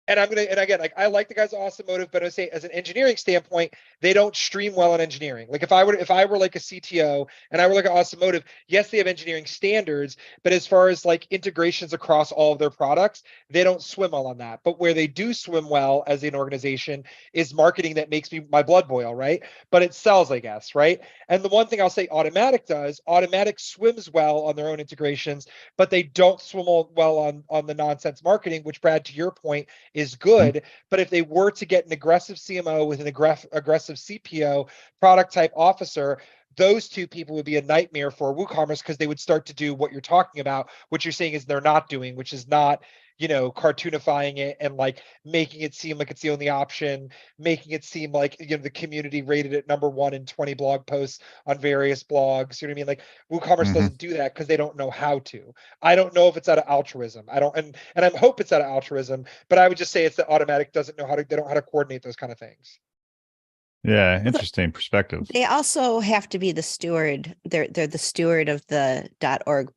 and again, like I like the guys at Awesome Motive, but I say as an engineering standpoint, they don't stream well in engineering. Like if I were like a CTO and I were like an Awesome Motive, yes, they have engineering standards, but as far as like integrations across all of their products, they don't swim well on that. But where they do swim well as an organization is marketing that makes my blood boil, right? But it sells, I guess, right? And the one thing I'll say Automatic does, Automatic swims well on their own integrations, but they don't swim well on the nonsense marketing, which, Brad, to your point, is good. But if they were to get an aggressive CMO with an aggressive CPO, product type officer, those two people would be a nightmare for WooCommerce because they would start to do what you're talking about. What you're saying is they're not doing, which is not, cartoonifying it and like making it seem like it's the only option, making it seem like, the community rated it #1 in 20 blog posts on various blogs. You know what I mean? Like WooCommerce doesn't do that because they don't know how to. I don't know if it's out of altruism. I don't, and I hope it's out of altruism, but I would just say it's that Automatic doesn't know how to, they don't know how to coordinate those kind of things. Yeah, interesting perspective. They also have to be the steward. They're the steward of the .org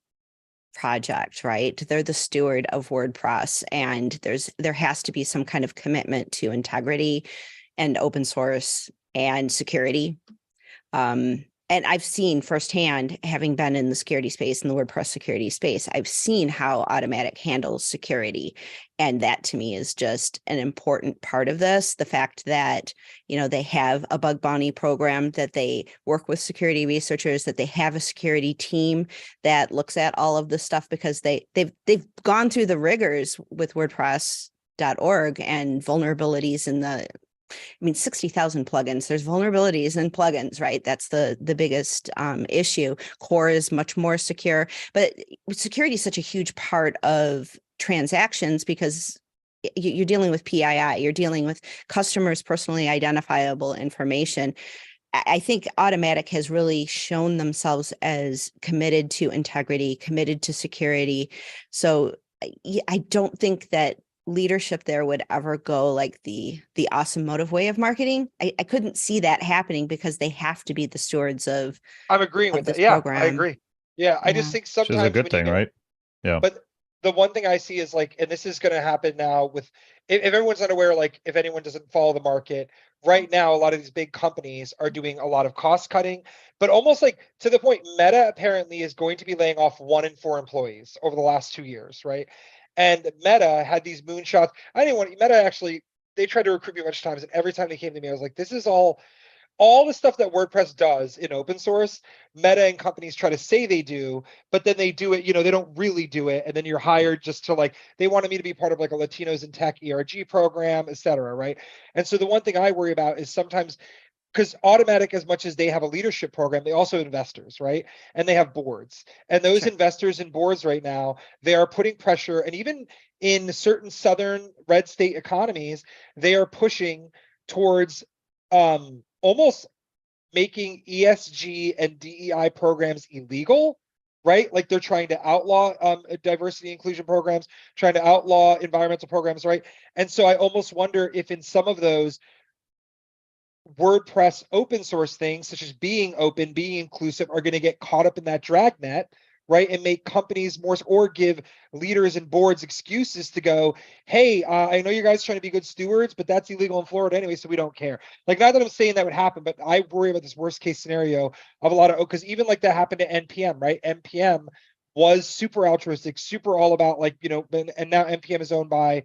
project, right? They're the steward of WordPress, and there has to be some kind of commitment to integrity and open source and security. And I've seen firsthand, having been in the security space, in the WordPress security space, I've seen how Automatic handles security. And that to me is just an important part of this. The fact that, they have a bug bounty program, that they work with security researchers, that they have a security team that looks at all of this stuff, because they've gone through the rigors with WordPress.org and vulnerabilities in the 60,000 plugins. There's vulnerabilities in plugins, right? That's the biggest issue. Core is much more secure, but security is such a huge part of transactions because you're dealing with PII, you're dealing with customers' personally identifiable information. I think Automatic has really shown themselves as committed to integrity, committed to security. So I don't think that leadership there would ever go like the Awesome Motive way of marketing. I couldn't see that happening because they have to be the stewards of I'm agreeing with this that. Yeah, program. I agree. Yeah, I just think Which is a sometimes good thing, right? Yeah. But the one thing I see is like, and this is going to happen now with, if everyone's unaware, like if anyone doesn't follow the market right now, a lot of these big companies are doing a lot of cost cutting, but almost like to the point, Meta apparently is going to be laying off 1 in 4 employees over the last 2 years, right? And Meta had these moonshots. I didn't want Meta actually, they tried to recruit me a bunch of times, and every time they came to me, I was like, this is all the stuff that WordPress does in open source, Meta and companies try to say they do, but then they do it, they don't really do it. And then you're hired just to like, they wanted me to be part of like a Latinos in Tech ERG program, et cetera, right? And so the one thing I worry about is sometimes, because Automatic, as much as they have a leadership program, they also have investors, right? And they have boards. And those investors and boards right now, they are putting pressure. And even in certain southern red state economies, they are pushing towards almost making ESG and DEI programs illegal, right? Like they're trying to outlaw diversity inclusion programs, trying to outlaw environmental programs, right? And so I almost wonder if in some of those WordPress open source things, such as being open, being inclusive, are going to get caught up in that dragnet, right? And make companies more, or give leaders and boards excuses to go, hey, I know you guys are trying to be good stewards, but that's illegal in Florida anyway, so we don't care. Like, not that I'm saying that would happen, but I worry about this worst case scenario of a lot of, because even like that happened to NPM, right? NPM was super altruistic, super all about like, you know, and now NPM is owned by,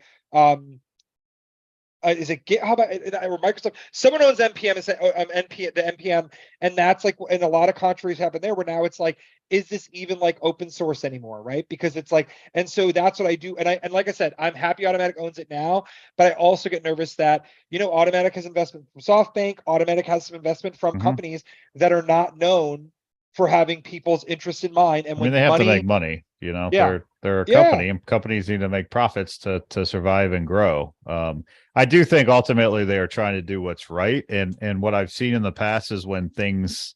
is it GitHub or Microsoft? Someone owns NPM, the NPM, and that's like, and a lot of controversies happen there. Where now it's like, is this even like open source anymore, right? Because it's like, and so that's what I do. And like I said, I'm happy Automatic owns it now, but I also get nervous that, you know, Automatic has investment from SoftBank. Automatic has some investment from companies that are not known for having people's interests in mind. And I mean, when they have to make money, money, you know, yeah, they're a yeah, company, and companies need to make profits to survive and grow. I do think ultimately they are trying to do what's right. And what I've seen in the past is when things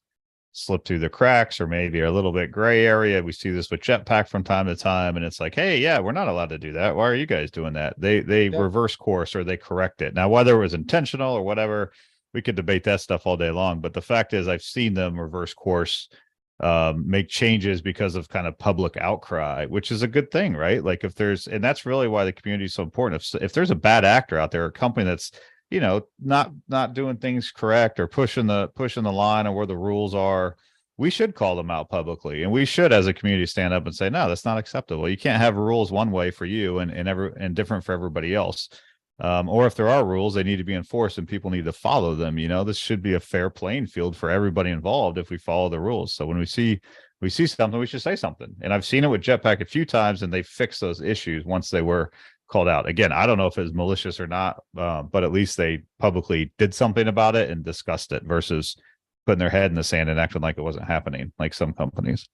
slip through the cracks or maybe are a little bit gray area. We see this with Jetpack from time to time, and it's like, hey, yeah, we're not allowed to do that. Why are you guys doing that? They yeah. reverse course or they correct it. Now, whether it was intentional or whatever, we could debate that stuff all day long. But the fact is, I've seen them reverse course, make changes because of kind of public outcry, which is a good thing, right? Like if there's, and that's really why the community is so important. If there's a bad actor out there, a company that's, you know, not doing things correct or pushing the line or where the rules are, we should call them out publicly, and we should as a community stand up and say, no, that's not acceptable. You can't have rules one way for you and different for everybody else. Or if there are rules, they need to be enforced and people need to follow them. You know, this should be a fair playing field for everybody involved if we follow the rules. So when we see something, we should say something. And I've seen it with Jetpack a few times, and they fixed those issues once they were called out. Again, I don't know if it was malicious or not, but at least they publicly did something about it and discussed it versus putting their head in the sand and acting like it wasn't happening, like some companies.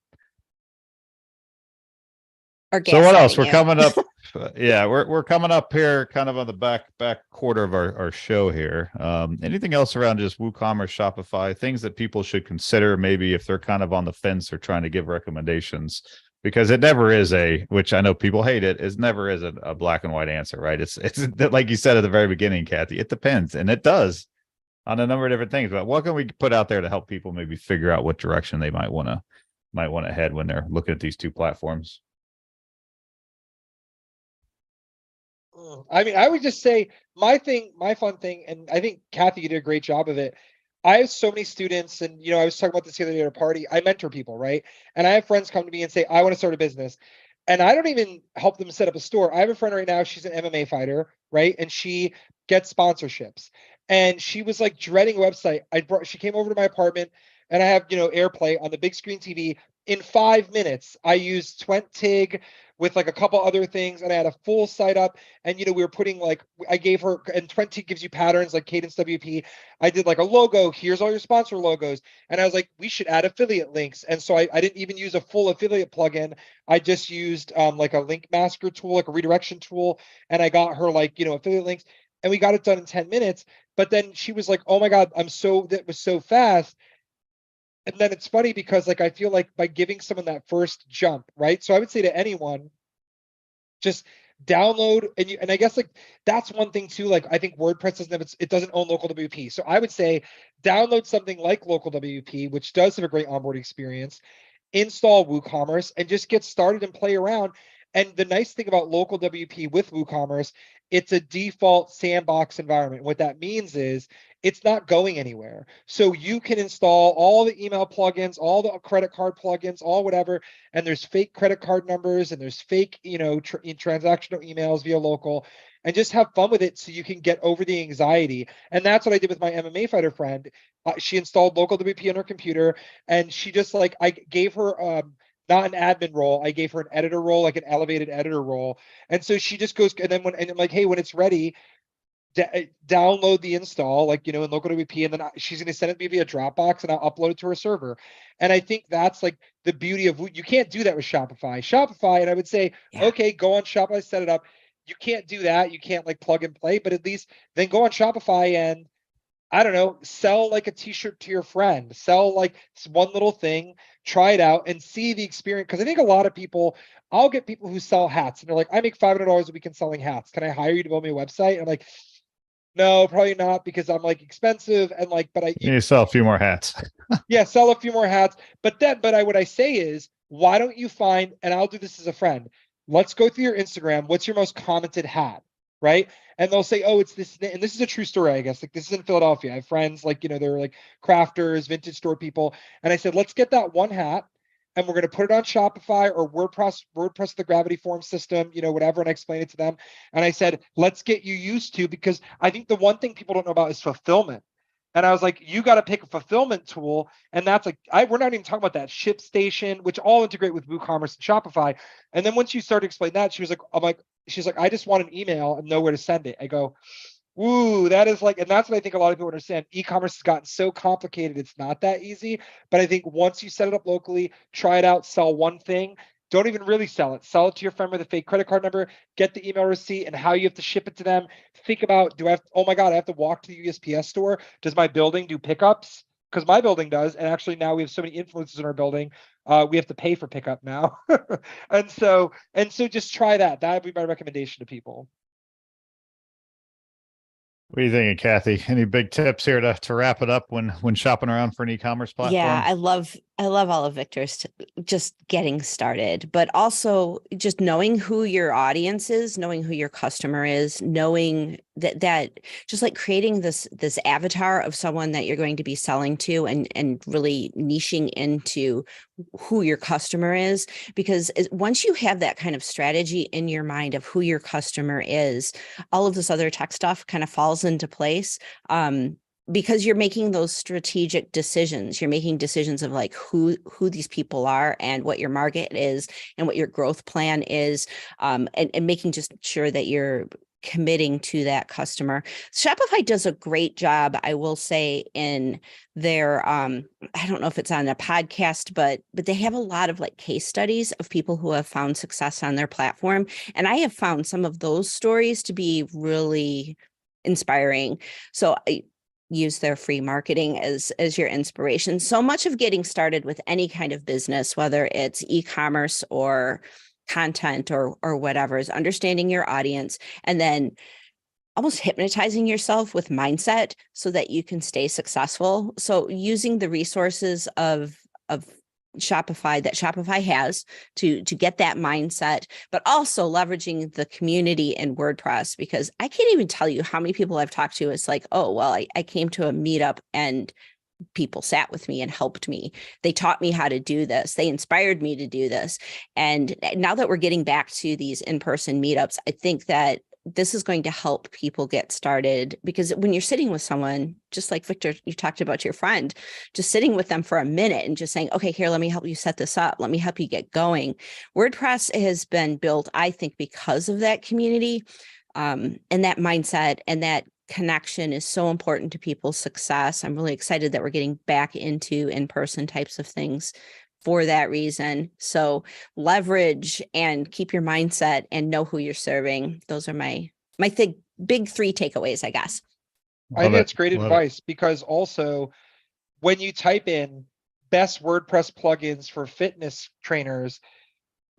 So what else? We're coming up. Yeah, we're coming up here kind of on the back quarter of our show here. Anything else around just WooCommerce, Shopify, things that people should consider maybe if they're kind of on the fence or trying to give recommendations? Because it never is which I know people hate it, never is a black and white answer, right? It's like you said at the very beginning, Kathy, it depends, and it does on a number of different things. But what can we put out there to help people maybe figure out what direction they might want to head when they're looking at these two platforms? I mean, I would just say my fun thing, and I think Kathy, you did a great job of it. I have so many students, and you know, I was talking about this the other day at a party. I mentor people, right? And I have friends come to me and say, I want to start a business. And I don't even help them set up a store. I have a friend right now, she's an MMA fighter, right? And she gets sponsorships. And she was like dreading a website. She came over to my apartment, and I have, you know, AirPlay on the big screen TV. In 5 minutes, I used TwentTig with like a couple other things, and I had a full site up. And you know, we were putting like, I gave her, and TwentTig gives you patterns like KadenceWP. I did like a logo. Here's all your sponsor logos. And I was like, we should add affiliate links. And so I didn't even use a full affiliate plugin. I just used like a link masker tool, like a redirection tool. And I got her like, you know, affiliate links, and we got it done in 10 minutes. But then she was like, oh my God, that was so fast. And then it's funny because like, I feel like by giving someone that first jump, right? So I would say to anyone, just download, and I guess like that's one thing too. Like I think WordPress doesn't own local WP. So I would say download something like local WP, which does have a great onboarding experience, install WooCommerce, and just get started and play around. And the nice thing about local WP with WooCommerce, it's a default sandbox environment. What that means is it's not going anywhere. So you can install all the email plugins, all the credit card plugins, all whatever, and there's fake credit card numbers and there's fake, you know, transactional emails via local, and just have fun with it so you can get over the anxiety. And that's what I did with my MMA fighter friend. She installed local WP on her computer, and she just like, I gave her not an admin role. I gave her an editor role, like an elevated editor role. And so she just goes, and then and I'm like, hey, when it's ready, download the install, like, you know, in local WP, and then she's going to send it to me via Dropbox, and I'll upload it to her server. And I think that's like the beauty of, you can't do that with Shopify. And I would say, okay, go on Shopify, set it up. You can't do that. You can't like plug and play, but at least then go on Shopify and, I don't know, sell like a t-shirt to your friend, sell like one little thing, try it out and see the experience. Cause I think a lot of people, I'll get people who sell hats and they're like, I make $500 a week in selling hats. Can I hire you to build me a website? And I'm like, no, probably not, because I'm like expensive. And like, but you sell a few more hats. Yeah, sell a few more hats. But what I say is, why don't you find, and I'll do this as a friend, let's go through your Instagram. What's your most commented hat? Right. And they'll say, oh, it's this. And this is a true story, I guess. Like, this is in Philadelphia. I have friends, like, you know, they're like crafters, vintage store people. And I said, let's get that one hat. and we're going to put it on Shopify or WordPress, the Gravity form system, whatever. And I explained it to them. And I said, let's get you used to, because I think the one thing people don't know about is fulfillment. And I was like, you got to pick a fulfillment tool. And that's like, we're not even talking about that ShipStation, which all integrate with WooCommerce and Shopify. And then once you started to explain that, she's like, I just want an email and know where to send it. I go, ooh, that is like, and that's what I think a lot of people understand. E-commerce has gotten so complicated. It's not that easy. But I think once you set it up locally, try it out, sell one thing, don't even really sell it. Sell it to your friend with a fake credit card number, get the email receipt and how you have to ship it to them. Think about, oh my God, I have to walk to the USPS store. Does my building do pickups? Because my building does. And actually now we have so many influencers in our building. We have to pay for pickup now. and so just try that. That would be my recommendation to people. What are you thinking, Kathy? Any big tips here to wrap it up when shopping around for an e-commerce platform? Yeah, I love all of Victor's just getting started, but also just knowing who your audience is, knowing who your customer is, knowing that just like creating this avatar of someone that you're going to be selling to, and really niching into who your customer is, because once you have that kind of strategy in your mind of who your customer is, all of this other tech stuff kind of falls into place. Because you're making those strategic decisions. You're making decisions of like who these people are and what your market is and what your growth plan is, and making just sure that you're committing to that customer. Shopify does a great job, I will say, in their I don't know if it's on a podcast, but they have a lot of like case studies of people who have found success on their platform. And I have found some of those stories to be really inspiring. So I use their free marketing as your inspiration. So much of getting started with any kind of business, whether it's e-commerce or content or whatever, is understanding your audience and then almost hypnotizing yourself with mindset so that you can stay successful. So using the resources of Shopify that Shopify has to get that mindset, but also leveraging the community in WordPress, because I can't even tell you how many people I've talked to. It's like, oh, well, I came to a meetup and people sat with me and helped me. They taught me how to do this. They inspired me to do this. And now that we're getting back to these in-person meetups, I think that this is going to help people get started, because when you're sitting with someone, just like Victor, you talked about your friend, just sitting with them for a minute and just saying, okay, here, let me help you set this up. Let me help you get going. WordPress has been built, I think, because of that community, and that mindset and that connection is so important to people's success. I'm really excited that we're getting back into in-person types of things for that reason. So leverage and keep your mindset and know who you're serving. Those are my big three takeaways, I guess. I think that's great advice, because also when you type in best WordPress plugins for fitness trainers,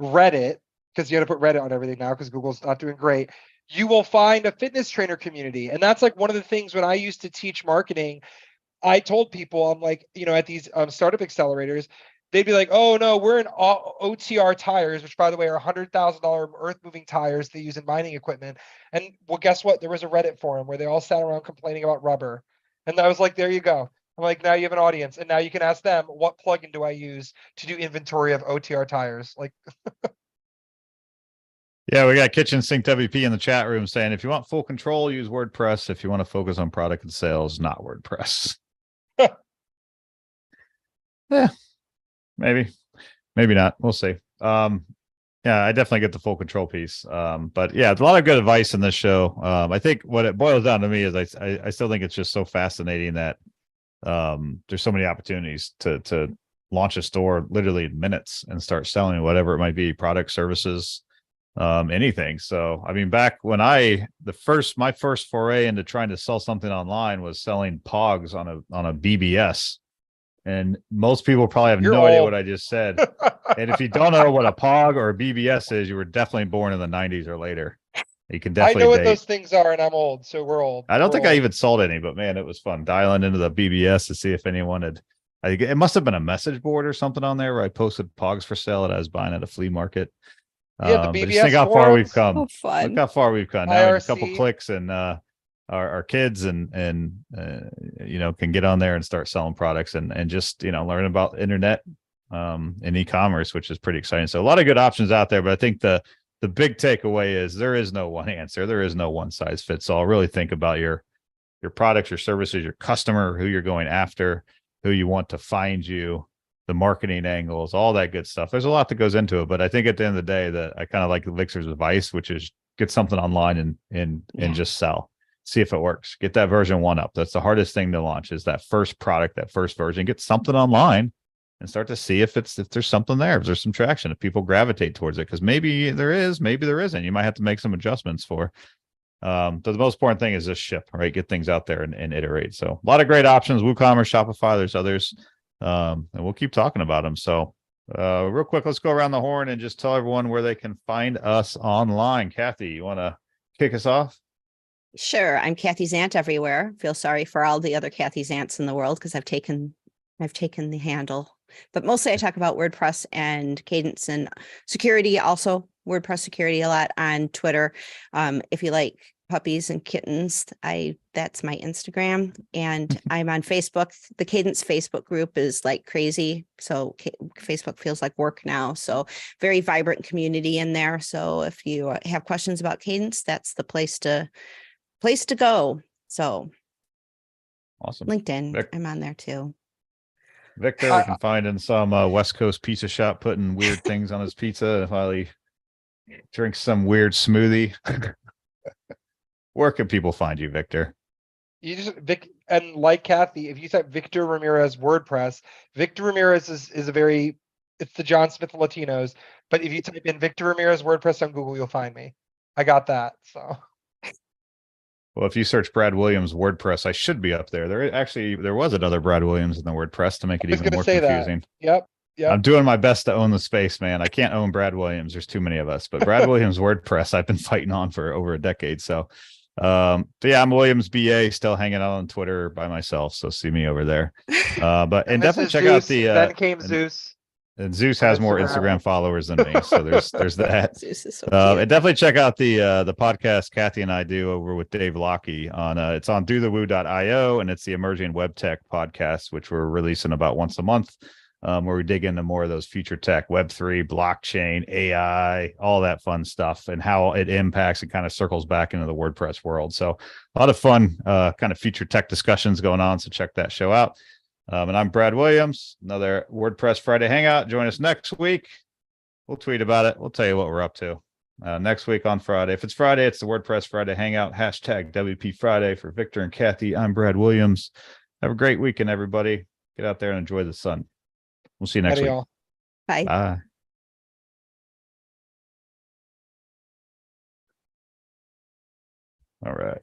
Reddit, because you got to put Reddit on everything now because Google's not doing great, you will find a fitness trainer community. And that's like one of the things when I used to teach marketing, I told people, I'm like, at these startup accelerators, they'd be like, oh no, we're in OTR tires, which by the way are $100,000 earth moving tires they use in mining equipment. And well, guess what? There was a Reddit forum where they all sat around complaining about rubber. And I was like, there you go. I'm like, now you have an audience, and now you can ask them, what plugin do I use to do inventory of OTR tires? Like, yeah, we got Kitchen Sink WP in the chat room saying, if you want full control, use WordPress. If you want to focus on product and sales, not WordPress. Yeah. Maybe not. We'll see. Yeah, I definitely get the full control piece. But yeah, a lot of good advice in this show. I think what it boils down to me is I still think it's just so fascinating that there's so many opportunities to launch a store literally in minutes and start selling whatever it might be, products, services, anything. So, I mean, back when my first foray into trying to sell something online was selling pogs on a BBS. And most people probably have no idea what I just said. And if you don't know what a POG or a BBS is, you were definitely born in the 90s or later. You can definitely I know what those things are, and I'm old, so we're old. I don't think I even sold any, but man, it was fun dialing into the BBS to see if anyone had. It must have been a message board or something on there where I posted POGs for sale that I was buying at a flea market. Yeah, the BBS but just think how far we've come. Oh, fun. Look how far we've come. Now IRC. a couple clicks and our kids and can get on there and start selling products and just learn about internet in e-commerce, which is pretty exciting. So a lot of good options out there, but I think the big takeaway is there is no one answer. There is no one size fits all. Really think about your products, your services, your customer, who you're going after, who you want to find you, the marketing angles, all that good stuff. There's a lot that goes into it, but I think at the end of the day that I kind of like Victor's advice, which is get something online and just sell. See if it works. Get that version 1 up. That's the hardest thing to launch is that first product, that first version. Get something online and start to see if there's something there, if there's some traction, if people gravitate towards it, because maybe there is, maybe there isn't. You might have to make some adjustments for. But the most important thing is just ship, right? Get things out there and iterate. So a lot of great options. WooCommerce, Shopify, there's others. And we'll keep talking about them. So real quick, let's go around the horn and just tell everyone where they can find us online. Kathy, you want to kick us off? Sure. I'm Kathy Zant everywhere. Feel sorry for all the other Kathy Zants in the world because I've taken the handle. But mostly I talk about WordPress and Kadence and security, also WordPress security a lot on Twitter. If you like puppies and kittens, that's my Instagram, and I'm on Facebook. The Kadence Facebook group is like crazy. So Facebook feels like work now. So very vibrant community in there. So if you have questions about Kadence, that's the place to go. So awesome. LinkedIn, I'm on there too. Victor, we can find in some West Coast pizza shop putting weird things on his pizza while he drinks some weird smoothie. Where can people find you, Victor? You just and like Kathy, if you type Victor Ramirez WordPress, Victor Ramirez is it's the John Smith of Latinos. But if you type in Victor Ramirez WordPress on Google, you'll find me. I got that. So. Well, if you search Brad Williams WordPress, I should be up there. There was another Brad Williams in the WordPress to make it even more confusing. Yep. I'm doing my best to own the space, man. I can't own Brad Williams. There's too many of us, but Brad Williams WordPress, I've been fighting on for over a decade. So, but yeah, I'm Williams BA, still hanging out on Twitter by myself. So see me over there. And definitely check out the, then came Zeus. And Zeus has more Instagram followers than me, so there's that. Zeus is so And definitely check out the podcast Kathy and I do over with Dave Lockey on it's on dothewoo.io, and it's the Emerging Web Tech podcast, which we're releasing about once a month, where we dig into more of those future tech, Web3, blockchain, AI, all that fun stuff, and how it impacts and kind of circles back into the WordPress world. So a lot of fun kind of future tech discussions going on. So check that show out. And I'm Brad Williams, another WordPress Friday Hangout. Join us next week. We'll tweet about it. We'll tell you what we're up to next week on Friday. If it's Friday, it's the WordPress Friday Hangout. Hashtag WP Friday for Victor and Kathy. I'm Brad Williams. Have a great weekend, everybody. Get out there and enjoy the sun. We'll see you next week. Bye. Bye. All right.